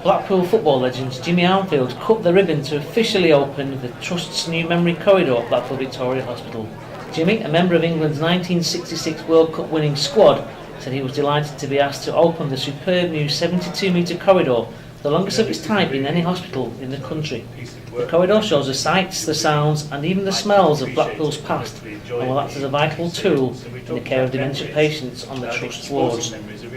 Blackpool football legend Jimmy Armfield cut the ribbon to officially open the Trust's new memory corridor at Blackpool Victoria Hospital. Jimmy, a member of England's 1966 World Cup winning squad, said he was delighted to be asked to open the superb new 72-metre corridor, the longest of its type in any hospital in the country. The corridor shows the sights, the sounds and even the smells of Blackpool's past, and will act as a vital tool in the care of dementia patients on the Trust's wards.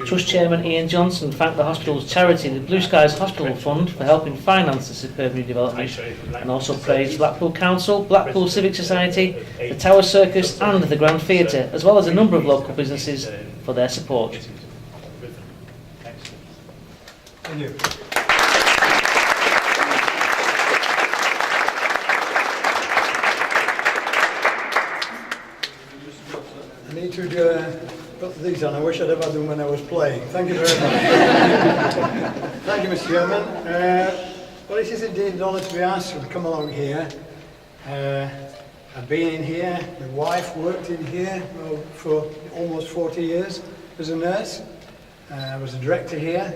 Trust Chairman Ian Johnson thanked the hospital's charity, the Blue Skies Hospital Fund, for helping finance the superb new development, and also praised Blackpool Council, Blackpool Civic Society, the Tower Circus and the Grand Theatre, as well as a number of local businesses for their support. Thank you. I need to put these on. I wish I'd have had them when I was playing. Thank you very much. Thank you, Mr. Chairman. Well, it is indeed an honour to be asked to come along here. I've been in here. My wife worked in here for almost 40 years as a nurse. I was a director here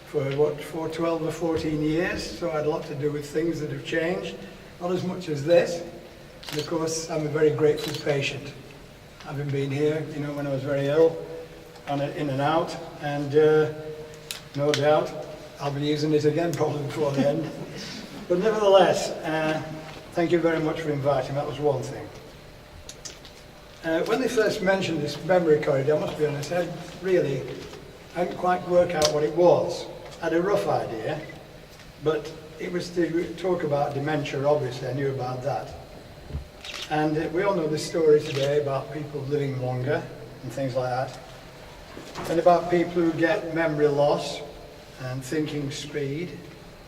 for 12 or 14 years, so I had a lot to do with things that have changed, not as much as this. And of course, I'm a very grateful patient. Having been here, when I was very ill, in and out, and no doubt I'll be using it again probably before the end. But nevertheless, thank you very much for inviting me. That was one thing. When they first mentioned this memory corridor, I must be honest, I didn't quite work out what it was. I had a rough idea, but it was to talk about dementia, obviously, I knew about that. And we all know the story today about people living longer and things like that, and about people who get memory loss and thinking speed,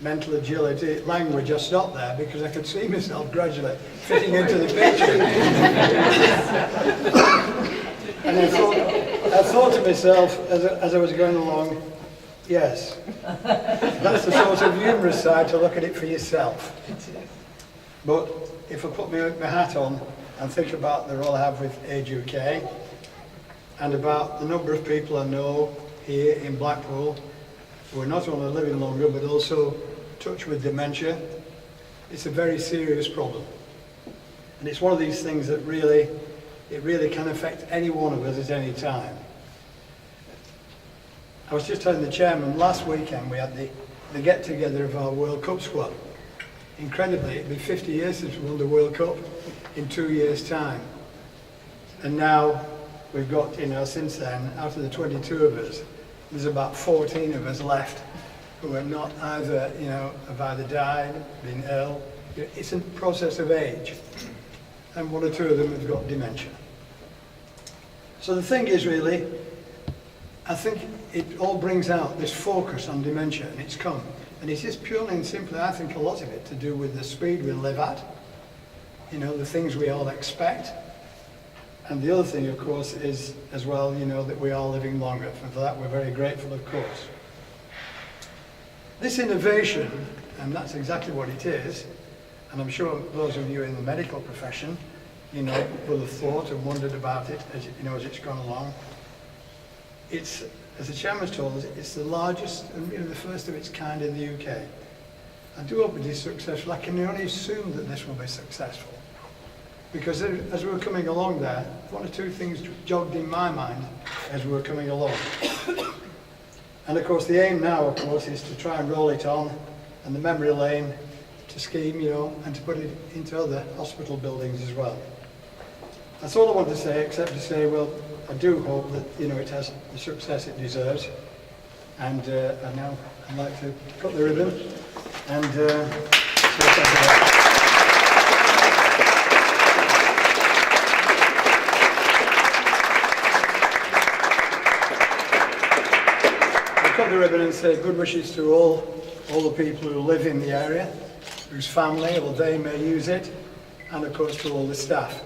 mental agility, language. I stopped there because I could see myself gradually fitting into the picture. And I thought to myself as I was going along, yes, that's the sort of humorous side to look at it for yourself. But if I put my hat on and think about the role I have with Age UK and about the number of people I know here in Blackpool who are not only living longer but also touched with dementia, it's a very serious problem. And it's one of these things that really can affect any one of us at any time. I was just telling the chairman, last weekend we had the get-together of our World Cup squad. Incredibly, it'll be 50 years since we won the World Cup in 2 years' time. And now we've got, since then, out of the 22 of us, there's about 14 of us left who are not either, have either died, been ill. It's a process of age. And one or two of them have got dementia. So the thing is really, I think it all brings out this focus on dementia, and it's come. And it is purely and simply, I think, a lot of it to do with the speed we live at, the things we all expect. And the other thing, of course, is as well, that we are living longer. And for that, we're very grateful, of course. This innovation, and that's exactly what it is, and I'm sure those of you in the medical profession, will have thought and wondered about it as it's gone along. It's, as the chairman's told us, it's the largest and the first of its kind in the UK. I do hope it is successful. I can only assume that this will be successful. Because as we were coming along there, one or two things jogged in my mind as we were coming along. And of course the aim now, of course, is to try and roll it on, and the memory lane to scheme, and to put it into other hospital buildings as well. That's all I want to say, except to say, well, I do hope that it has the success it deserves, and now I'd like to cut the ribbon and cut the ribbon and say good wishes to all the people who live in the area, whose family or they may use it, and of course to all the staff,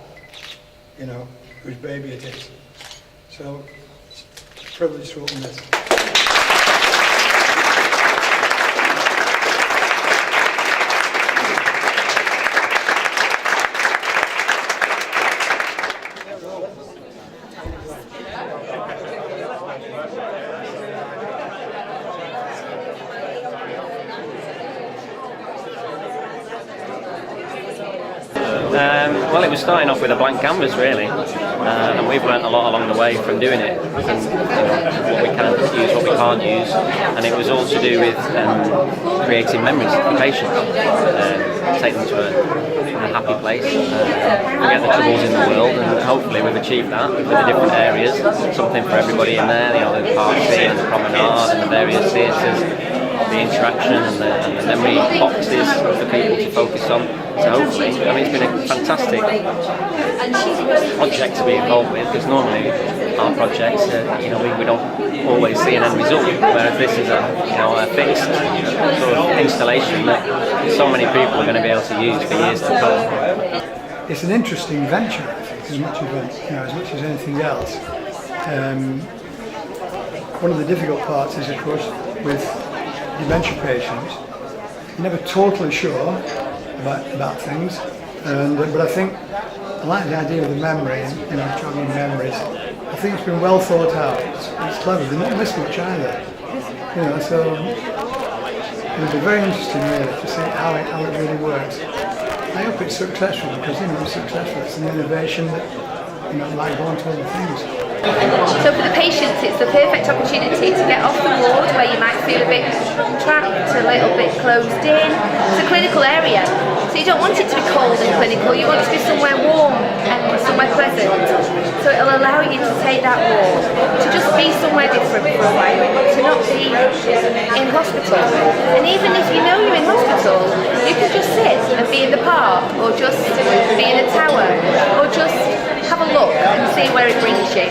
whose baby it is. So, it's a privilege to open this. Well, it was starting off with a blank canvas, really, and we've learnt a lot along the way from doing it, and what we can use, what we can't use, and it was all to do with creating memories for patients, take them to a happy place, forget the troubles in the world, and hopefully we've achieved that with the different areas, something for everybody in there, the park scene and the promenade and the various theatres, the interaction and the memory boxes for people to focus on. So hopefully, it's been a fantastic project to be involved with, because normally our projects, we don't always see an end result, whereas this is a fixed sort of installation that so many people are going to be able to use for years to come. It's an interesting venture, I think, as much as anything else. One of the difficult parts is, of course, with dementia patients, you're never totally sure about things, but I think I like the idea of the memory and jogging memories. I think it's been well thought out. It's clever. They're not missed much either. So it'll be very interesting really to see how it really works. I hope it's successful, because it's successful. It's an innovation that like going to other things. So for the patients, it's the perfect opportunity to get off the ward where you might feel a bit trapped, a little bit closed in. It's a clinical area, so you don't want it to be cold and clinical, you want it to be somewhere warm and somewhere pleasant. So it'll allow you to take that walk, to just be somewhere different for a while, to not be in hospital. And even if you know you're in hospital, you can just sit and be in the park, or just be in a tower, or just have a look and see where it brings you.